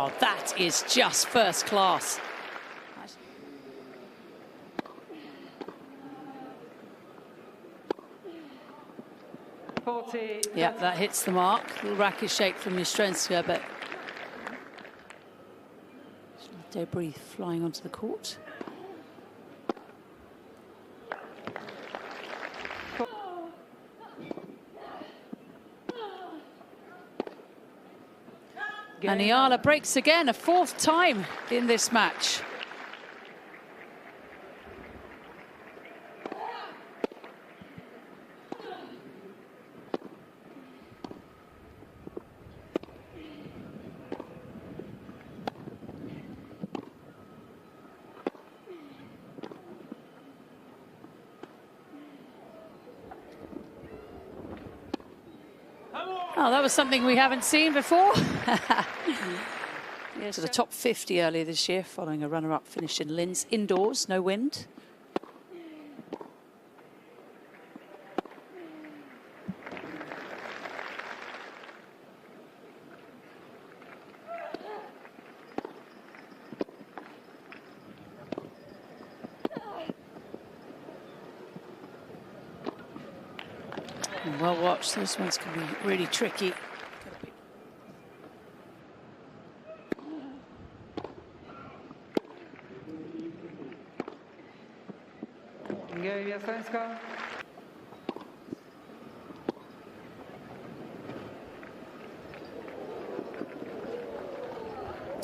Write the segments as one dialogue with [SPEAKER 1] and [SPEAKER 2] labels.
[SPEAKER 1] Oh, that is just first class. Yeah, that hits the mark. A little racket shake from Jastrzębska, but debris flying onto the court. And Eala breaks again, a fourth time in this match. Oh, that was something we haven't seen before. Yeah, to the top 50 earlier this year, following a runner-up finish in Linz indoors, no wind. Well watched, those ones can be really tricky.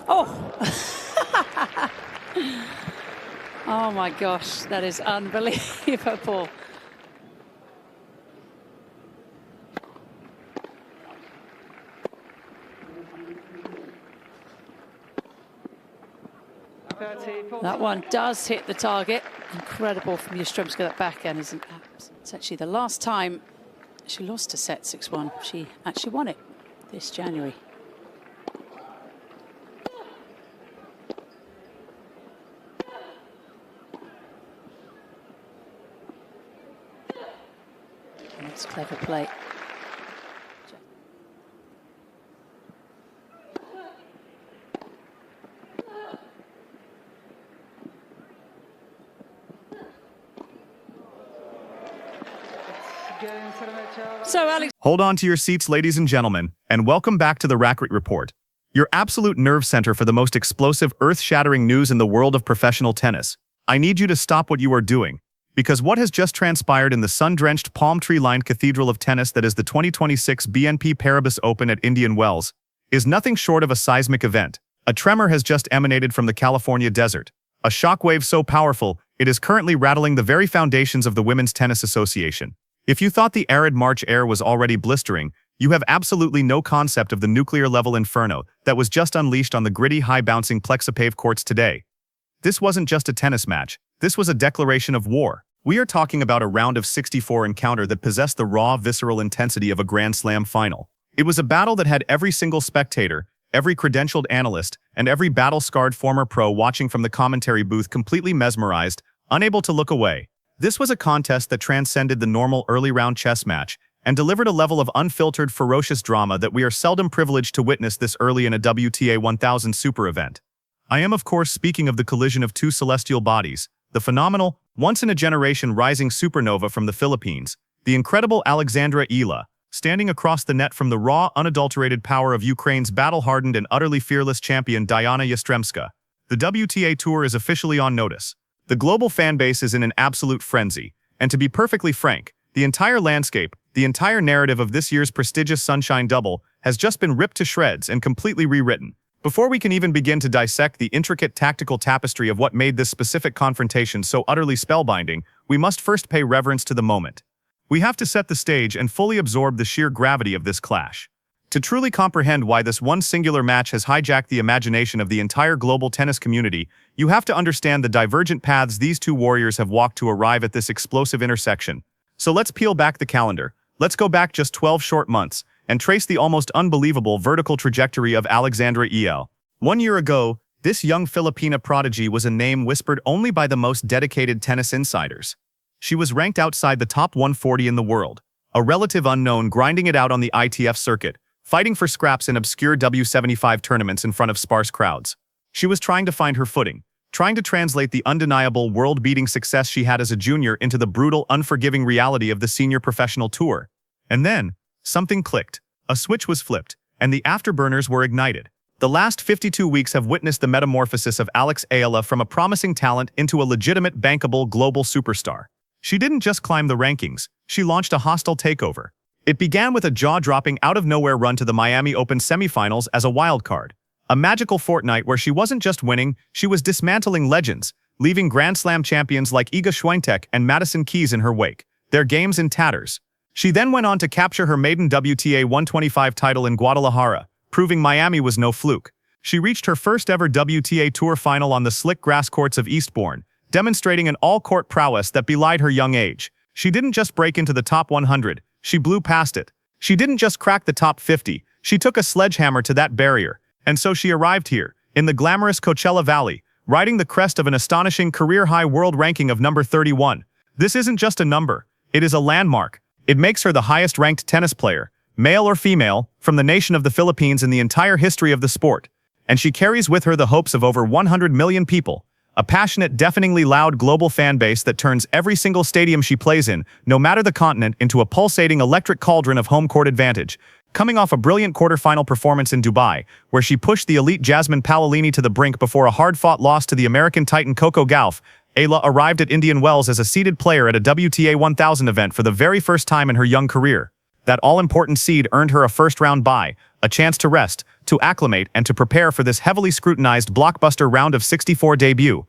[SPEAKER 1] Oh! Oh my gosh, that is unbelievable. That one does hit the target. Incredible from Jastrzębska. That backhand isn't. It's actually the last time she lost a set 6-1. She actually won it this January. That's clever play. So, Alex,
[SPEAKER 2] hold on to your seats, ladies and gentlemen, and welcome back to the Racket Report, your absolute nerve center for the most explosive, earth-shattering news in the world of professional tennis. I need you to stop what you are doing, because what has just transpired in the sun-drenched, palm tree-lined cathedral of tennis that is the 2026 BNP Paribas Open at Indian Wells is nothing short of a seismic event. A tremor has just emanated from the California desert, a shockwave so powerful it is currently rattling the very foundations of the Women's Tennis Association. If you thought the arid March air was already blistering, you have absolutely no concept of the nuclear-level inferno that was just unleashed on the gritty, high-bouncing Plexipave courts today. This wasn't just a tennis match, this was a declaration of war. We are talking about a round of 64 encounter that possessed the raw, visceral intensity of a Grand Slam final. It was a battle that had every single spectator, every credentialed analyst, and every battle-scarred former pro watching from the commentary booth completely mesmerized, unable to look away. This was a contest that transcended the normal early-round chess match and delivered a level of unfiltered, ferocious drama that we are seldom privileged to witness this early in a WTA 1000 super event. I am, of course, speaking of the collision of two celestial bodies, the phenomenal, once-in-a-generation rising supernova from the Philippines, the incredible Alexandra Eala, standing across the net from the raw, unadulterated power of Ukraine's battle-hardened and utterly fearless champion Diana Jastrzębska. The WTA Tour is officially on notice. The global fan base is in an absolute frenzy, and to be perfectly frank, the entire landscape, the entire narrative of this year's prestigious Sunshine Double has just been ripped to shreds and completely rewritten. Before we can even begin to dissect the intricate tactical tapestry of what made this specific confrontation so utterly spellbinding, we must first pay reverence to the moment. We have to set the stage and fully absorb the sheer gravity of this clash. To truly comprehend why this one singular match has hijacked the imagination of the entire global tennis community, you have to understand the divergent paths these two warriors have walked to arrive at this explosive intersection. So let's peel back the calendar. Let's go back just 12 short months and trace the almost unbelievable vertical trajectory of Alexandra Eala. 1 year ago, this young Filipina prodigy was a name whispered only by the most dedicated tennis insiders. She was ranked outside the top 140 in the world, a relative unknown grinding it out on the ITF circuit, fighting for scraps in obscure W75 tournaments in front of sparse crowds. She was trying to find her footing, trying to translate the undeniable world-beating success she had as a junior into the brutal, unforgiving reality of the senior professional tour. And then, something clicked. A switch was flipped, and the afterburners were ignited. The last 52 weeks have witnessed the metamorphosis of Alex Eala from a promising talent into a legitimate, bankable global superstar. She didn't just climb the rankings, she launched a hostile takeover. It began with a jaw-dropping, out-of-nowhere run to the Miami Open semifinals as a wildcard. A magical fortnight where she wasn't just winning, she was dismantling legends, leaving Grand Slam champions like Iga Swiatek and Madison Keys in her wake, their games in tatters. She then went on to capture her maiden WTA 125 title in Guadalajara, proving Miami was no fluke. She reached her first-ever WTA Tour final on the slick grass courts of Eastbourne, demonstrating an all-court prowess that belied her young age. She didn't just break into the top 100, she blew past it. She didn't just crack the top 50, she took a sledgehammer to that barrier. And so she arrived here, in the glamorous Coachella Valley, riding the crest of an astonishing career-high world ranking of number 31. This isn't just a number, it is a landmark. It makes her the highest-ranked tennis player, male or female, from the nation of the Philippines in the entire history of the sport. And she carries with her the hopes of over 100 million people, a passionate, deafeningly loud global fan base that turns every single stadium she plays in, no matter the continent, into a pulsating electric cauldron of home court advantage. Coming off a brilliant quarterfinal performance in Dubai, where she pushed the elite Jasmine Paolini to the brink before a hard-fought loss to the American Titan Coco Gauff, Eala arrived at Indian Wells as a seeded player at a WTA 1000 event for the very first time in her young career. That all-important seed earned her a first-round bye, a chance to rest, to acclimate, and to prepare for this heavily scrutinized blockbuster round of 64 debut.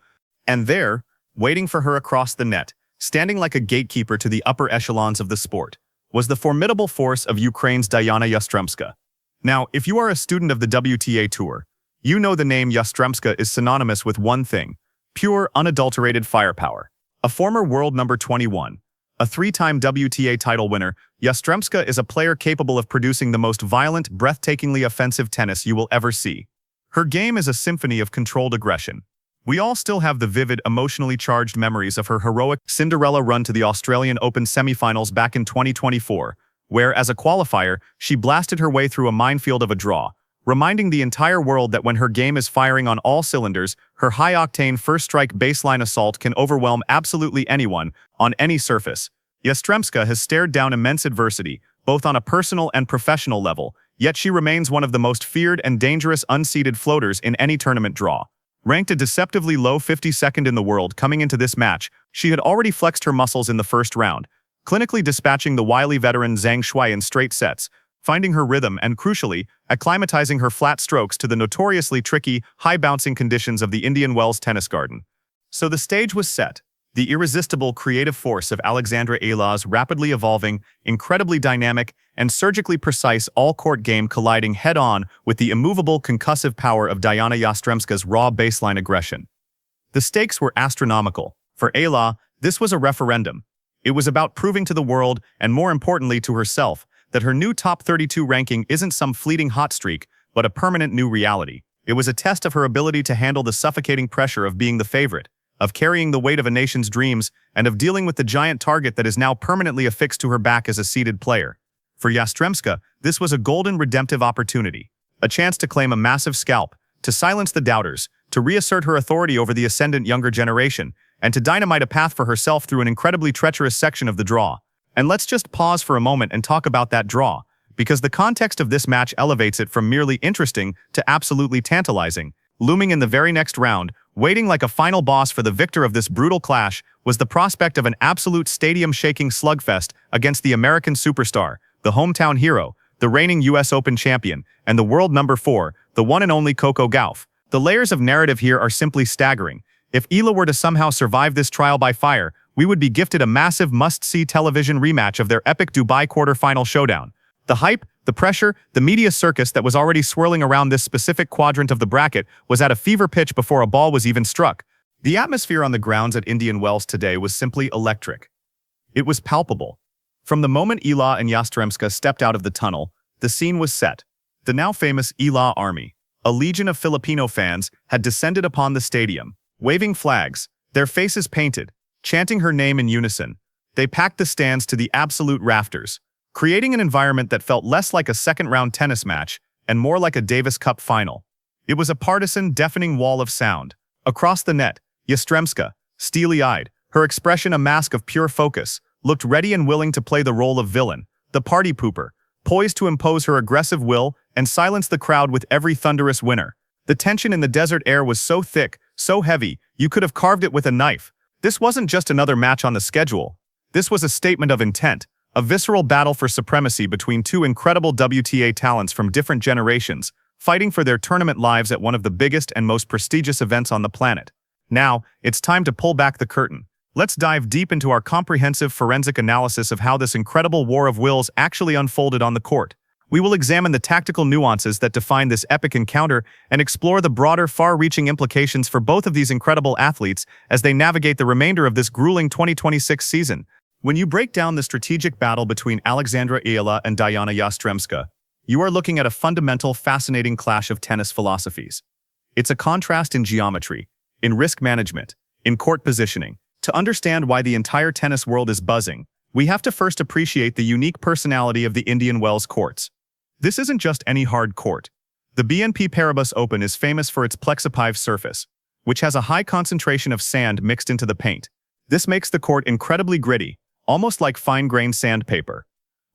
[SPEAKER 2] And there, waiting for her across the net, standing like a gatekeeper to the upper echelons of the sport, was the formidable force of Ukraine's Diana Yastremska. Now, if you are a student of the WTA Tour, you know the name Yastremska is synonymous with one thing: pure, unadulterated firepower. A former world number 21, a three-time WTA title winner, Yastremska is a player capable of producing the most violent, breathtakingly offensive tennis you will ever see. Her game is a symphony of controlled aggression. We all still have the vivid, emotionally charged memories of her heroic Cinderella run to the Australian Open semifinals back in 2024, where, as a qualifier, she blasted her way through a minefield of a draw, reminding the entire world that when her game is firing on all cylinders, her high-octane first-strike baseline assault can overwhelm absolutely anyone, on any surface. Yastremska has stared down immense adversity, both on a personal and professional level, yet she remains one of the most feared and dangerous unseeded floaters in any tournament draw. Ranked a deceptively low 52nd in the world coming into this match, she had already flexed her muscles in the first round, clinically dispatching the wily veteran Zhang Shuai in straight sets, finding her rhythm and, crucially, acclimatizing her flat strokes to the notoriously tricky, high-bouncing conditions of the Indian Wells tennis garden. So the stage was set. The irresistible creative force of Alexandra Eala's rapidly evolving, incredibly dynamic, and surgically precise all-court game colliding head-on with the immovable, concussive power of Diana Yastremska's raw baseline aggression. The stakes were astronomical. For Eala, this was a referendum. It was about proving to the world, and more importantly to herself, that her new top 32 ranking isn't some fleeting hot streak, but a permanent new reality. It was a test of her ability to handle the suffocating pressure of being the favorite, of carrying the weight of a nation's dreams, and of dealing with the giant target that is now permanently affixed to her back as a seeded player. For Yastremska, this was a golden redemptive opportunity, a chance to claim a massive scalp, to silence the doubters, to reassert her authority over the ascendant younger generation, and to dynamite a path for herself through an incredibly treacherous section of the draw. And let's just pause for a moment and talk about that draw, because the context of this match elevates it from merely interesting to absolutely tantalizing. Looming in the very next round, waiting like a final boss for the victor of this brutal clash, was the prospect of an absolute stadium-shaking slugfest against the American superstar, the hometown hero, the reigning US Open champion, and the world number 4, the one and only Coco Gauff. The layers of narrative here are simply staggering. If Eala were to somehow survive this trial by fire, we would be gifted a massive must-see television rematch of their epic Dubai quarter-final showdown. The hype, the pressure, the media circus that was already swirling around this specific quadrant of the bracket was at a fever pitch before a ball was even struck. The atmosphere on the grounds at Indian Wells today was simply electric. It was palpable. From the moment Eala and Yastremska stepped out of the tunnel, the scene was set. The now famous Eala Army, a legion of Filipino fans, had descended upon the stadium, waving flags, their faces painted, chanting her name in unison. They packed the stands to the absolute rafters, creating an environment that felt less like a second-round tennis match and more like a Davis Cup final. It was a partisan, deafening wall of sound. Across the net, Yastremska, steely-eyed, her expression a mask of pure focus, looked ready and willing to play the role of villain, the party pooper, poised to impose her aggressive will and silence the crowd with every thunderous winner. The tension in the desert air was so thick, so heavy, you could have carved it with a knife. This wasn't just another match on the schedule. This was a statement of intent, a visceral battle for supremacy between two incredible WTA talents from different generations, fighting for their tournament lives at one of the biggest and most prestigious events on the planet. Now, it's time to pull back the curtain. Let's dive deep into our comprehensive forensic analysis of how this incredible war of wills actually unfolded on the court. We will examine the tactical nuances that define this epic encounter and explore the broader, far-reaching implications for both of these incredible athletes as they navigate the remainder of this grueling 2026 season. When you break down the strategic battle between Alexandra Eala and Diana Yastremska, you are looking at a fundamental, fascinating clash of tennis philosophies. It's a contrast in geometry, in risk management, in court positioning. To understand why the entire tennis world is buzzing, we have to first appreciate the unique personality of the Indian Wells courts. This isn't just any hard court. The BNP Paribas Open is famous for its Plexipive surface, which has a high concentration of sand mixed into the paint. This makes the court incredibly gritty, almost like fine-grained sandpaper.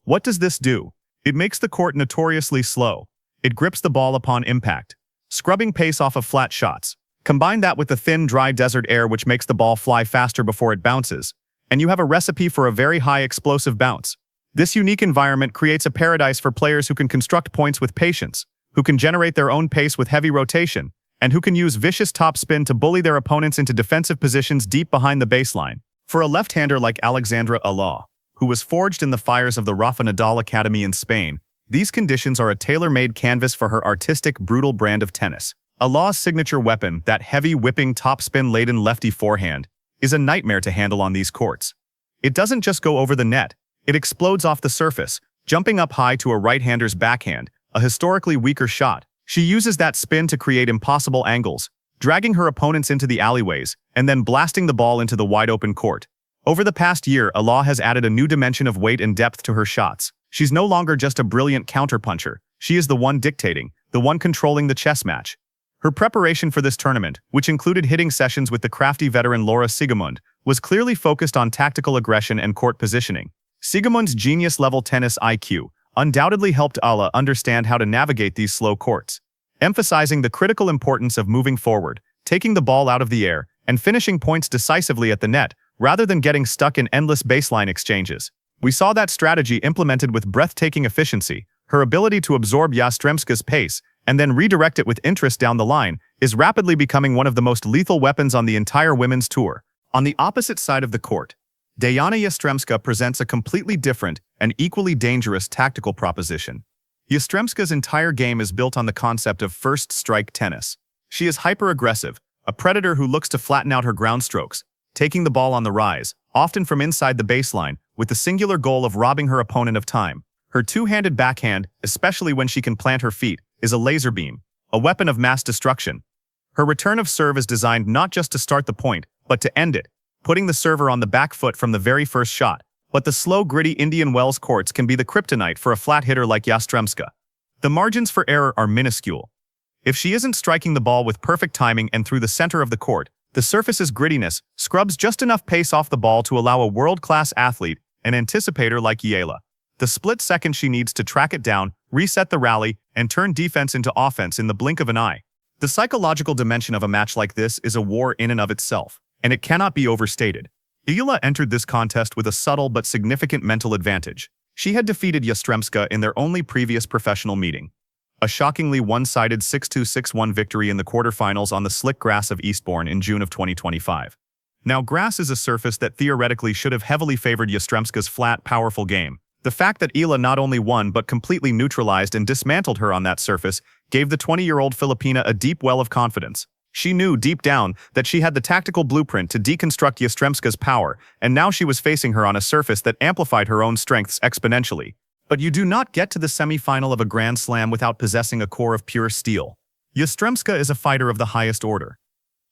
[SPEAKER 2] What does this do? It makes the court notoriously slow. It grips the ball upon impact, scrubbing pace off of flat shots. Combine that with the thin, dry desert air which makes the ball fly faster before it bounces, and you have a recipe for a very high explosive bounce. This unique environment creates a paradise for players who can construct points with patience, who can generate their own pace with heavy rotation, and who can use vicious topspin to bully their opponents into defensive positions deep behind the baseline. For a left-hander like Alexandra Eala, who was forged in the fires of the Rafa Nadal Academy in Spain, these conditions are a tailor-made canvas for her artistic, brutal brand of tennis. Eala's signature weapon, that heavy, whipping, topspin-laden lefty forehand, is a nightmare to handle on these courts. It doesn't just go over the net, it explodes off the surface, jumping up high to a right-hander's backhand, a historically weaker shot. She uses that spin to create impossible angles, dragging her opponents into the alleyways, and then blasting the ball into the wide-open court. Over the past year, Eala has added a new dimension of weight and depth to her shots. She's no longer just a brilliant counterpuncher, she is the one dictating, the one controlling the chess match. Her preparation for this tournament, which included hitting sessions with the crafty veteran Laura Siegemund, was clearly focused on tactical aggression and court positioning. Siegemund's genius-level tennis IQ undoubtedly helped Eala understand how to navigate these slow courts, emphasizing the critical importance of moving forward, taking the ball out of the air, and finishing points decisively at the net, rather than getting stuck in endless baseline exchanges. We saw that strategy implemented with breathtaking efficiency. Her ability to absorb Yastremska's pace and then redirect it with interest down the line is rapidly becoming one of the most lethal weapons on the entire women's tour. On the opposite side of the court, Diana Yastremska presents a completely different and equally dangerous tactical proposition. Yastremska's entire game is built on the concept of first-strike tennis. She is hyper-aggressive, a predator who looks to flatten out her ground strokes, taking the ball on the rise, often from inside the baseline, with the singular goal of robbing her opponent of time. Her two-handed backhand, especially when she can plant her feet, is a laser beam, a weapon of mass destruction. Her return of serve is designed not just to start the point, but to end it, putting the server on the back foot from the very first shot. But the slow, gritty Indian Wells courts can be the kryptonite for a flat hitter like Yastremska. The margins for error are minuscule. If she isn't striking the ball with perfect timing and through the center of the court, the surface's grittiness scrubs just enough pace off the ball to allow a world-class athlete, an anticipator like Eala, the split second she needs to track it down, reset the rally, and turn defense into offense in the blink of an eye. The psychological dimension of a match like this is a war in and of itself, and it cannot be overstated. Eala entered this contest with a subtle but significant mental advantage. She had defeated Yastremska in their only previous professional meeting, a shockingly one-sided 6-2, 6-1 victory in the quarterfinals on the slick grass of Eastbourne in June of 2025. Now, grass is a surface that theoretically should have heavily favored Yastremska's flat, powerful game. The fact that Eala not only won but completely neutralized and dismantled her on that surface gave the 20-year-old Filipina a deep well of confidence. She knew deep down that she had the tactical blueprint to deconstruct Yastremska's power, and now she was facing her on a surface that amplified her own strengths exponentially. But you do not get to the semi-final of a Grand Slam without possessing a core of pure steel. Yastremska is a fighter of the highest order.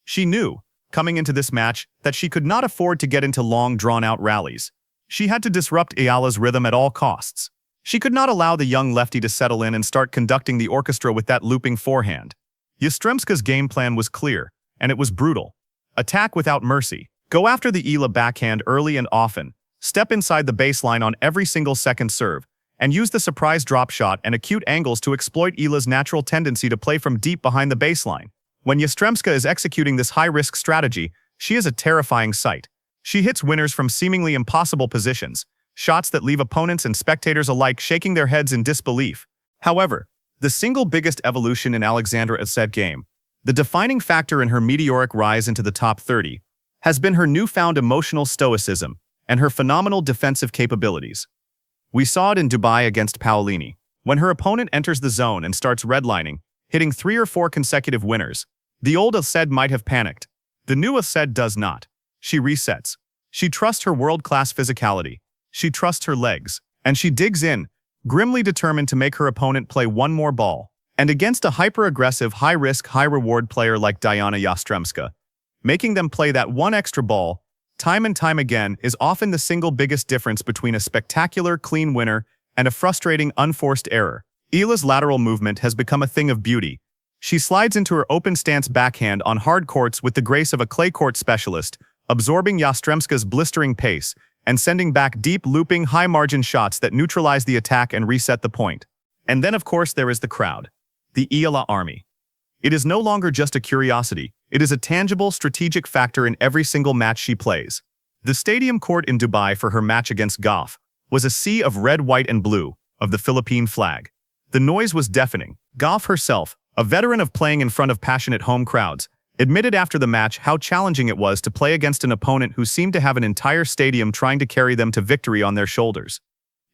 [SPEAKER 2] She knew, coming into this match, that she could not afford to get into long, drawn-out rallies. She had to disrupt Eala's rhythm at all costs. She could not allow the young lefty to settle in and start conducting the orchestra with that looping forehand. Yastremska's game plan was clear, and it was brutal. Attack without mercy. Go after the Eala backhand early and often, step inside the baseline on every single second serve, and use the surprise drop shot and acute angles to exploit Eala's natural tendency to play from deep behind the baseline. When Yastremska is executing this high-risk strategy, she is a terrifying sight. She hits winners from seemingly impossible positions, shots that leave opponents and spectators alike shaking their heads in disbelief. However, the single biggest evolution in Alexandra Eala's game, the defining factor in her meteoric rise into the top 30, has been her newfound emotional stoicism and her phenomenal defensive capabilities. We saw it in Dubai against Paolini. When her opponent enters the zone and starts redlining, hitting 3 or 4 consecutive winners, the old Eala might have panicked. The new Eala does not. She resets. She trusts her world-class physicality. She trusts her legs. And she digs in, grimly determined to make her opponent play one more ball. And against a hyper-aggressive, high-risk, high-reward player like Diana Yastremska, making them play that one extra ball, time and time again, is often the single biggest difference between a spectacular, clean winner and a frustrating, unforced error. Eala's lateral movement has become a thing of beauty. She slides into her open stance backhand on hard courts with the grace of a clay court specialist, absorbing Yastremska's blistering pace and sending back deep, looping, high-margin shots that neutralize the attack and reset the point. And then, of course, there is the crowd. The Eala army. It is no longer just a curiosity. It is a tangible, strategic factor in every single match she plays. The stadium court in Dubai for her match against Goff was a sea of red, white, and blue, of the Philippine flag. The noise was deafening. Goff herself, a veteran of playing in front of passionate home crowds, admitted after the match how challenging it was to play against an opponent who seemed to have an entire stadium trying to carry them to victory on their shoulders.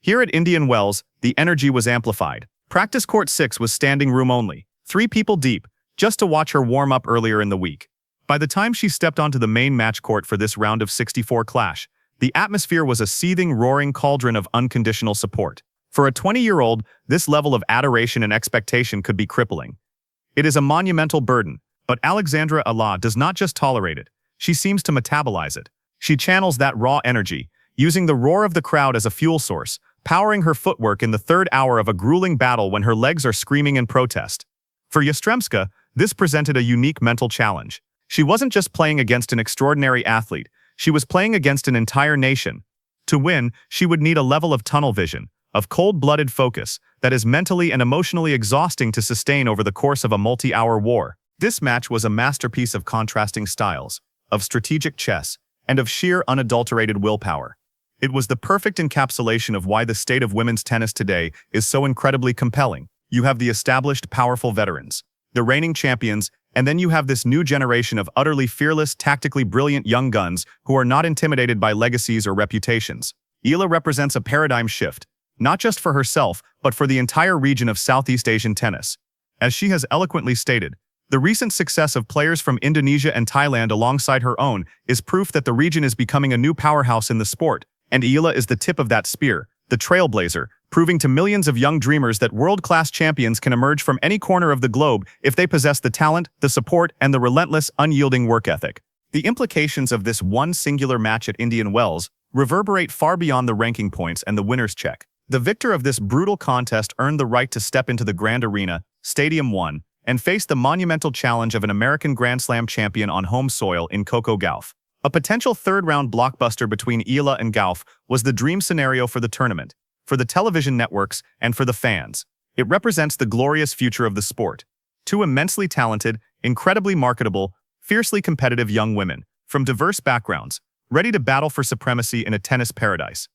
[SPEAKER 2] Here at Indian Wells, the energy was amplified. Practice court 6 was standing room only, 3 people deep, just to watch her warm up earlier in the week. By the time she stepped onto the main match court for this round of 64 clash, the atmosphere was a seething, roaring cauldron of unconditional support. For a 20-year-old, this level of adoration and expectation could be crippling. It is a monumental burden, but Alexandra Eala does not just tolerate it, she seems to metabolize it. She channels that raw energy, using the roar of the crowd as a fuel source, powering her footwork in the third hour of a grueling battle when her legs are screaming in protest. For Yastremska, this presented a unique mental challenge. She wasn't just playing against an extraordinary athlete, she was playing against an entire nation. To win, she would need a level of tunnel vision, of cold-blooded focus, that is mentally and emotionally exhausting to sustain over the course of a multi-hour war. This match was a masterpiece of contrasting styles, of strategic chess, and of sheer unadulterated willpower. It was the perfect encapsulation of why the state of women's tennis today is so incredibly compelling. You have the established, powerful veterans, the reigning champions, and then you have this new generation of utterly fearless, tactically brilliant young guns who are not intimidated by legacies or reputations. Eala represents a paradigm shift, not just for herself, but for the entire region of Southeast Asian tennis. As she has eloquently stated, the recent success of players from Indonesia and Thailand alongside her own is proof that the region is becoming a new powerhouse in the sport, and Eala is the tip of that spear, the trailblazer, proving to millions of young dreamers that world-class champions can emerge from any corner of the globe if they possess the talent, the support, and the relentless, unyielding work ethic. The implications of this one singular match at Indian Wells reverberate far beyond the ranking points and the winner's check. The victor of this brutal contest earned the right to step into the Grand Arena, Stadium 1, and face the monumental challenge of an American Grand Slam champion on home soil in Coco Gauff. A potential third-round blockbuster between Eala and Gauff was the dream scenario for the tournament, for the television networks, and for the fans. It represents the glorious future of the sport. 2 immensely talented, incredibly marketable, fiercely competitive young women, from diverse backgrounds, ready to battle for supremacy in a tennis paradise.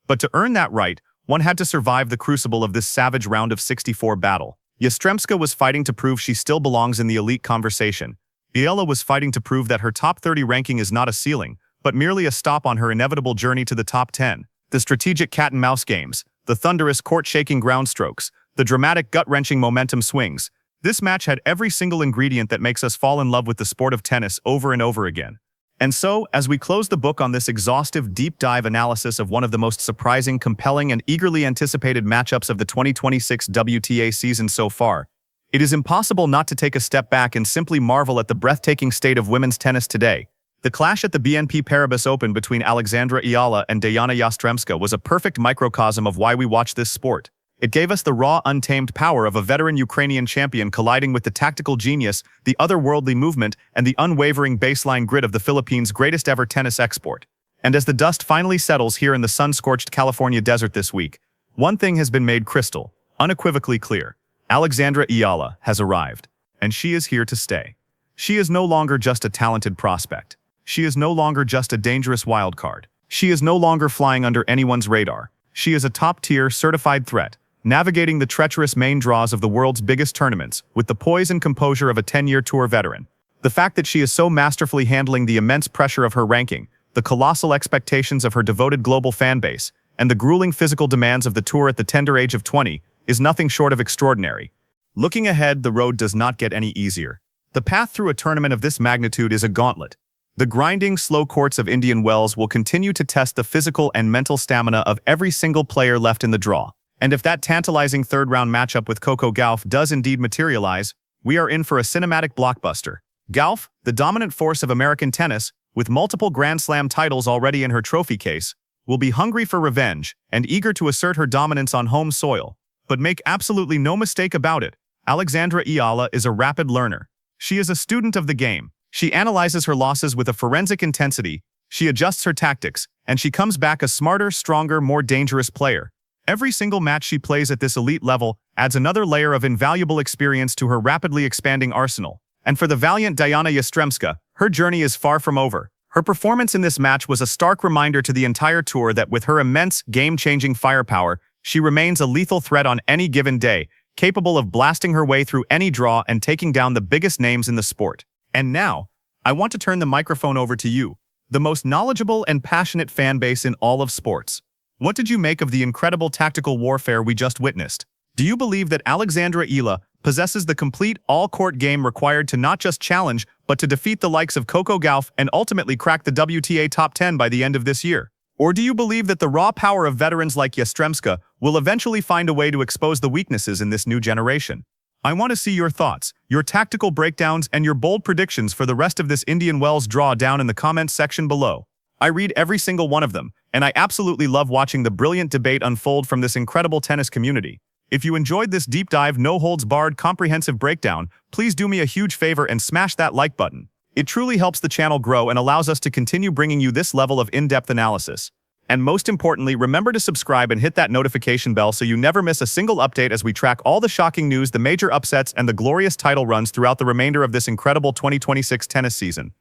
[SPEAKER 2] But to earn that right, one had to survive the crucible of this savage round of 64 battle. Yastremska was fighting to prove she still belongs in the elite conversation. Eala was fighting to prove that her top 30 ranking is not a ceiling, but merely a stop on her inevitable journey to the top 10. The strategic cat-and-mouse games, the thunderous court-shaking ground strokes, the dramatic gut-wrenching momentum swings. This match had every single ingredient that makes us fall in love with the sport of tennis over and over again. And so, as we close the book on this exhaustive, deep-dive analysis of one of the most surprising, compelling, and eagerly anticipated matchups of the 2026 WTA season so far, it is impossible not to take a step back and simply marvel at the breathtaking state of women's tennis today. The clash at the BNP Paribas Open between Alexandra Eala and Diana Yastremska was a perfect microcosm of why we watch this sport. It gave us the raw, untamed power of a veteran Ukrainian champion colliding with the tactical genius, the otherworldly movement, and the unwavering baseline grit of the Philippines' greatest ever tennis export. And as the dust finally settles here in the sun-scorched California desert this week, one thing has been made crystal, unequivocally clear. Alexandra Eala has arrived, and she is here to stay. She is no longer just a talented prospect. She is no longer just a dangerous wildcard. She is no longer flying under anyone's radar. She is a top-tier, certified threat, navigating the treacherous main draws of the world's biggest tournaments with the poise and composure of a 10-year tour veteran. The fact that she is so masterfully handling the immense pressure of her ranking, the colossal expectations of her devoted global fan base, and the grueling physical demands of the tour at the tender age of 20 is nothing short of extraordinary. Looking ahead, the road does not get any easier. The path through a tournament of this magnitude is a gauntlet. The grinding, slow courts of Indian Wells will continue to test the physical and mental stamina of every single player left in the draw. And if that tantalizing third-round matchup with Coco Gauff does indeed materialize, we are in for a cinematic blockbuster. Gauff, the dominant force of American tennis, with multiple Grand Slam titles already in her trophy case, will be hungry for revenge and eager to assert her dominance on home soil. But make absolutely no mistake about it, Alexandra Eala is a rapid learner. She is a student of the game. She analyzes her losses with a forensic intensity, she adjusts her tactics, and she comes back a smarter, stronger, more dangerous player. Every single match she plays at this elite level adds another layer of invaluable experience to her rapidly expanding arsenal. And for the valiant Diana Yastremska, her journey is far from over. Her performance in this match was a stark reminder to the entire tour that with her immense, game-changing firepower, she remains a lethal threat on any given day, capable of blasting her way through any draw and taking down the biggest names in the sport. And now, I want to turn the microphone over to you, the most knowledgeable and passionate fan base in all of sports. What did you make of the incredible tactical warfare we just witnessed? Do you believe that Alexandra Eala possesses the complete all-court game required to not just challenge, but to defeat the likes of Coco Gauff and ultimately crack the WTA top 10 by the end of this year? Or do you believe that the raw power of veterans like Yastremska will eventually find a way to expose the weaknesses in this new generation? I want to see your thoughts, your tactical breakdowns, and your bold predictions for the rest of this Indian Wells draw down in the comments section below. I read every single one of them, and I absolutely love watching the brilliant debate unfold from this incredible tennis community. If you enjoyed this deep dive, no-holds-barred, comprehensive breakdown, please do me a huge favor and smash that like button. It truly helps the channel grow and allows us to continue bringing you this level of in-depth analysis. And most importantly, remember to subscribe and hit that notification bell so you never miss a single update as we track all the shocking news, the major upsets, and the glorious title runs throughout the remainder of this incredible 2026 tennis season.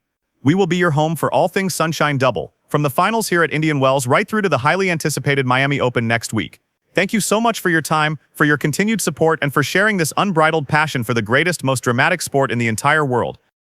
[SPEAKER 2] We will be your home for all things Sunshine Double, from the finals here at Indian Wells right through to the highly anticipated Miami Open next week. Thank you so much for your time, for your continued support, and for sharing this unbridled passion for the greatest, most dramatic sport in the entire world.